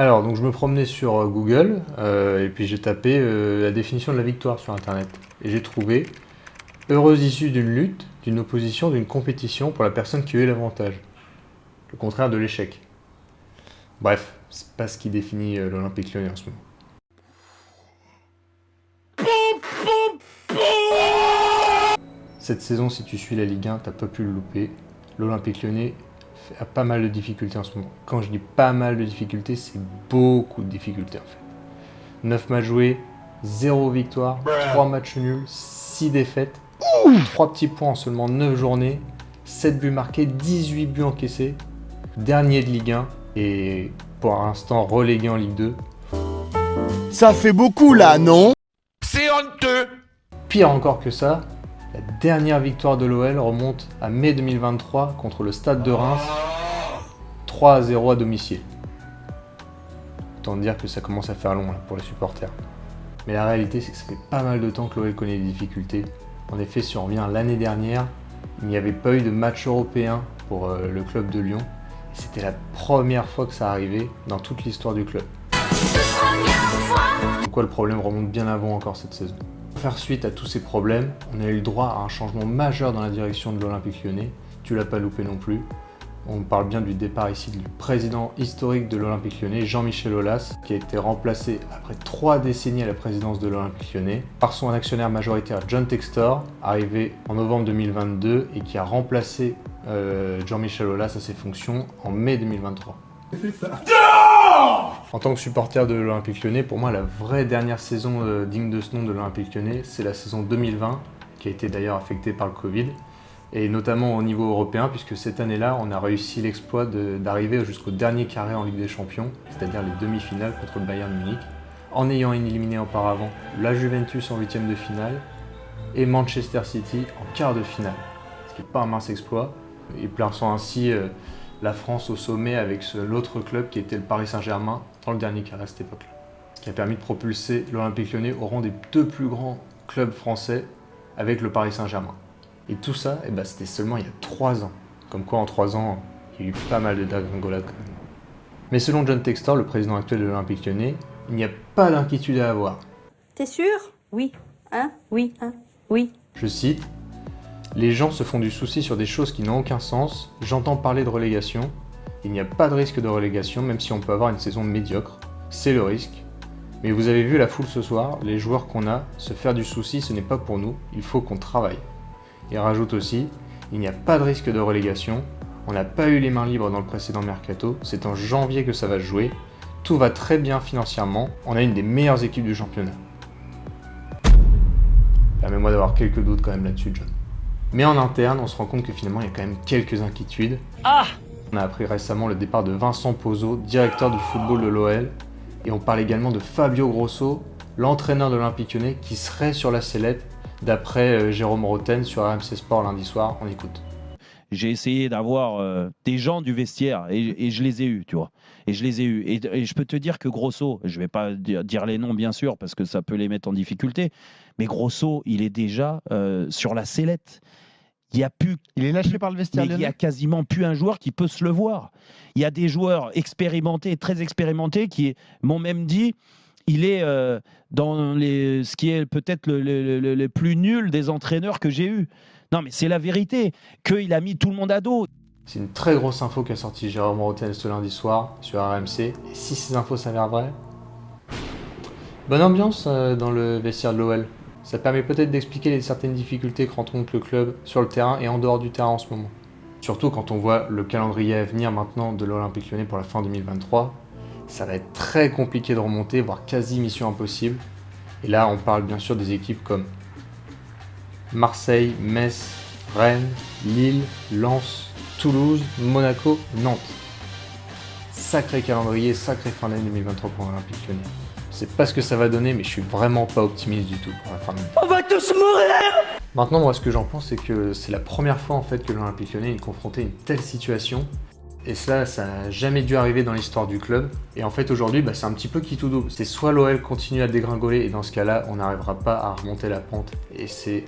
Alors, donc je me promenais sur Google et puis j'ai tapé la définition de la victoire sur Internet. Et j'ai trouvé heureuse issue d'une lutte, d'une opposition, d'une compétition pour la personne qui a eu l'avantage. Le contraire de l'échec. Bref, c'est pas ce qui définit l'Olympique Lyonnais en ce moment. Cette saison, si tu suis la Ligue 1, t'as pas pu le louper. L'Olympique Lyonnais a pas mal de difficultés en ce moment. Quand je dis pas mal de difficultés, c'est beaucoup de difficultés en fait. 9 matchs joués, 0 victoire, 3 matchs nuls, 6 défaites, 3 petits points en seulement 9 journées, 7 buts marqués, 18 buts encaissés, dernier de Ligue 1 et pour l'instant relégué en Ligue 2. Ça fait beaucoup là, non? C'est honteux! Pire encore que ça, la dernière victoire de l'OL remonte à mai 2023 contre le Stade de Reims, 3-0 à domicile. Autant dire que ça commence à faire long là, pour les supporters. Mais la réalité, c'est que ça fait pas mal de temps que l'OL connaît des difficultés. En effet, si on revient à l'année dernière, il n'y avait pas eu de match européen pour le club de Lyon. C'était la première fois que ça arrivait dans toute l'histoire du club. Pourquoi le problème remonte bien avant encore cette saison. Pour faire suite à tous ces problèmes, on a eu le droit à un changement majeur dans la direction de l'Olympique Lyonnais. Tu l'as pas loupé non plus. On parle bien du départ ici du président historique de l'Olympique Lyonnais, Jean-Michel Aulas, qui a été remplacé après 3 décennies à la présidence de l'Olympique Lyonnais par son actionnaire majoritaire John Textor, arrivé en novembre 2022 et qui a remplacé Jean-Michel Aulas à ses fonctions en mai 2023. En tant que supporter de l'Olympique Lyonnais, pour moi la vraie dernière saison digne de ce nom de l'Olympique Lyonnais, c'est la saison 2020, qui a été d'ailleurs affectée par le Covid. Et notamment au niveau européen, puisque cette année-là, on a réussi l'exploit d'arriver jusqu'au dernier carré en Ligue des Champions, c'est-à-dire les demi-finales contre le Bayern Munich, en ayant éliminé auparavant la Juventus en 8e de finale et Manchester City en quart de finale, ce qui n'est pas un mince exploit, et plaçant ainsi la France au sommet avec l'autre club qui était le Paris Saint-Germain dans le dernier carré à cette époque-là, ce qui a permis de propulser l'Olympique Lyonnais au rang des 2 plus grands clubs français avec le Paris Saint-Germain. Et tout ça, c'était seulement il y a 3 ans. Comme quoi en 3 ans, il y a eu pas mal de dégringolades quand même. Mais selon John Textor, le président actuel de l'Olympique Lyonnais, il n'y a pas d'inquiétude à avoir. T'es sûr? Oui. Hein? Oui. Hein? Oui. Je cite, « Les gens se font du souci sur des choses qui n'ont aucun sens. J'entends parler de relégation. Il n'y a pas de risque de relégation, même si on peut avoir une saison médiocre. C'est le risque. Mais vous avez vu la foule ce soir, les joueurs qu'on a, se faire du souci, ce n'est pas pour nous. Il faut qu'on travaille. » Il rajoute aussi, il n'y a pas de risque de relégation, on n'a pas eu les mains libres dans le précédent mercato, c'est en janvier que ça va se jouer, tout va très bien financièrement, on a une des meilleures équipes du championnat. Permets-moi d'avoir quelques doutes quand même là-dessus, John. Mais en interne, on se rend compte que finalement il y a quand même quelques inquiétudes. On a appris récemment le départ de Vincent Pozzo, directeur du football de l'OL, et on parle également de Fabio Grosso, l'entraîneur de l'Olympique Lyonnais, qui serait sur la sellette. D'après Jérôme Roten sur RMC Sport lundi soir, on écoute. J'ai essayé d'avoir des gens du vestiaire et je les ai eus, tu vois. Et je les ai eus. Et je peux te dire que Grosso, je ne vais pas dire les noms bien sûr parce que ça peut les mettre en difficulté, mais Grosso, il est déjà sur la sellette. Il est lâché par le vestiaire lyonnais. Il n'y a quasiment plus un joueur qui peut se le voir. Il y a des joueurs expérimentés, très expérimentés, qui m'ont même dit... Il est dans ce qui est peut-être le plus nul des entraîneurs que j'ai eu. Non, mais c'est la vérité, qu'il a mis tout le monde à dos. C'est une très grosse info qu'a sorti Jérôme Roten ce lundi soir sur RMC. Et si ces infos s'avèrent vraies, bonne ambiance dans le vestiaire de l'OL. Ça permet peut-être d'expliquer certaines difficultés que rencontre le club sur le terrain et en dehors du terrain en ce moment. Surtout quand on voit le calendrier à venir maintenant de l'Olympique Lyonnais pour la fin 2023. Ça va être très compliqué de remonter, voire quasi mission impossible. Et là, on parle bien sûr des équipes comme Marseille, Metz, Rennes, Lille, Lens, Toulouse, Monaco, Nantes. Sacré calendrier, sacré fin d'année 2023 pour l'Olympique Lyonnais. Je sais pas ce que ça va donner, mais je suis vraiment pas optimiste du tout pour la fin de l'année. On va tous mourir! Maintenant, moi, ce que j'en pense, c'est que c'est la première fois en fait que l'Olympique Lyonnais est confronté à une telle situation. Et ça n'a jamais dû arriver dans l'histoire du club. Et en fait, aujourd'hui, c'est un petit peu qui tout double. C'est soit l'OL continue à dégringoler, et dans ce cas-là, on n'arrivera pas à remonter la pente. Et c'est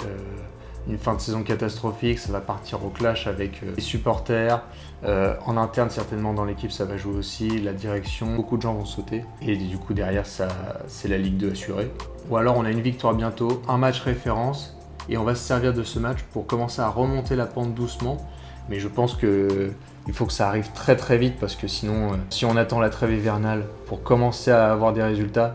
une fin de saison catastrophique, ça va partir au clash avec les supporters, en interne certainement dans l'équipe ça va jouer aussi, la direction, beaucoup de gens vont sauter et du coup derrière c'est la Ligue 2 assurée. Ou alors on a une victoire bientôt, un match référence et on va se servir de ce match pour commencer à remonter la pente doucement, mais je pense qu'il faut que ça arrive très très vite parce que sinon si on attend la trêve hivernale pour commencer à avoir des résultats,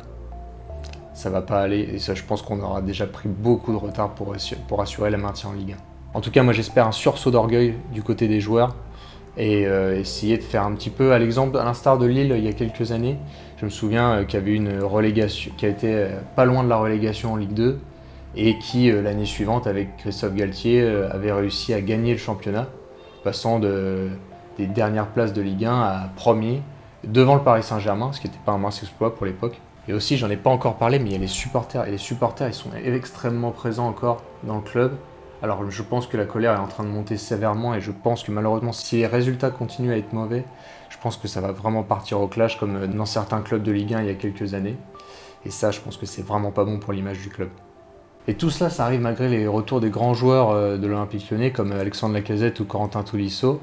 ça va pas aller et ça je pense qu'on aura déjà pris beaucoup de retard pour assurer le maintien en Ligue 1. En tout cas moi j'espère un sursaut d'orgueil du côté des joueurs et essayer de faire un petit peu à l'exemple, à l'instar de Lille il y a quelques années. Je me souviens qu'il y avait une relégation qui a été pas loin de la relégation en Ligue 2 et qui l'année suivante avec Christophe Galtier avait réussi à gagner le championnat, passant des dernières places de Ligue 1 à premier devant le Paris Saint-Germain, ce qui n'était pas un mince exploit pour l'époque. Et aussi, j'en ai pas encore parlé, mais il y a les supporters. Et les supporters, ils sont extrêmement présents encore dans le club. Alors je pense que la colère est en train de monter sévèrement et je pense que malheureusement, si les résultats continuent à être mauvais, je pense que ça va vraiment partir au clash comme dans certains clubs de Ligue 1 il y a quelques années. Et ça, je pense que c'est vraiment pas bon pour l'image du club. Et tout cela, ça arrive malgré les retours des grands joueurs de l'Olympique Lyonnais comme Alexandre Lacazette ou Corentin Tolisso.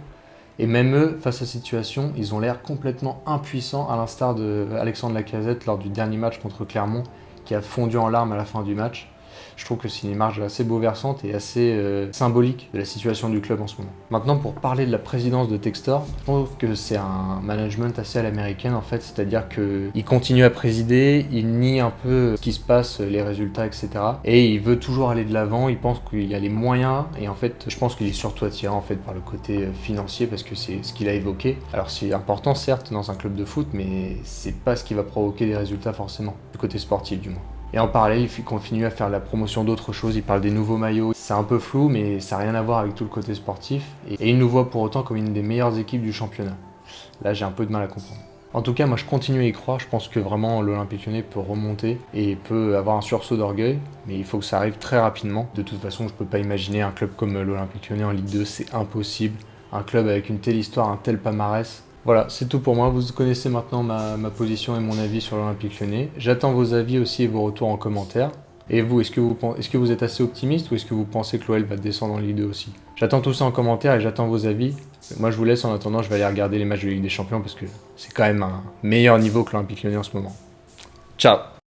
Et même eux, face à cette situation, ils ont l'air complètement impuissants, à l'instar d'Alexandre Lacazette lors du dernier match contre Clermont, qui a fondu en larmes à la fin du match. Je trouve que c'est une image assez bouleversante et assez symbolique de la situation du club en ce moment. Maintenant, pour parler de la présidence de Textor, je trouve que c'est un management assez à l'américaine en fait, c'est-à-dire qu'il continue à présider, il nie un peu ce qui se passe, les résultats, etc. Et il veut toujours aller de l'avant, il pense qu'il y a les moyens, et en fait, je pense qu'il est surtout attiré en fait par le côté financier parce que c'est ce qu'il a évoqué. Alors c'est important certes dans un club de foot, mais c'est pas ce qui va provoquer des résultats forcément, du côté sportif du moins. Et en parallèle, il continue à faire la promotion d'autres choses, il parle des nouveaux maillots. C'est un peu flou, mais ça n'a rien à voir avec tout le côté sportif. Et il nous voit pour autant comme une des meilleures équipes du championnat. Là, j'ai un peu de mal à comprendre. En tout cas, moi, je continue à y croire. Je pense que vraiment, l'Olympique Lyonnais peut remonter et peut avoir un sursaut d'orgueil. Mais il faut que ça arrive très rapidement. De toute façon, je ne peux pas imaginer un club comme l'Olympique Lyonnais en Ligue 2. C'est impossible. Un club avec une telle histoire, un tel palmarès. Voilà, c'est tout pour moi. Vous connaissez maintenant ma position et mon avis sur l'Olympique Lyonnais. J'attends vos avis aussi et vos retours en commentaire. Et vous, est-ce que vous êtes assez optimiste ou est-ce que vous pensez que l'OL va descendre en Ligue 2 aussi? J'attends tout ça en commentaire et j'attends vos avis. Moi, je vous laisse en attendant. Je vais aller regarder les matchs de Ligue des Champions parce que c'est quand même un meilleur niveau que l'Olympique Lyonnais en ce moment. Ciao!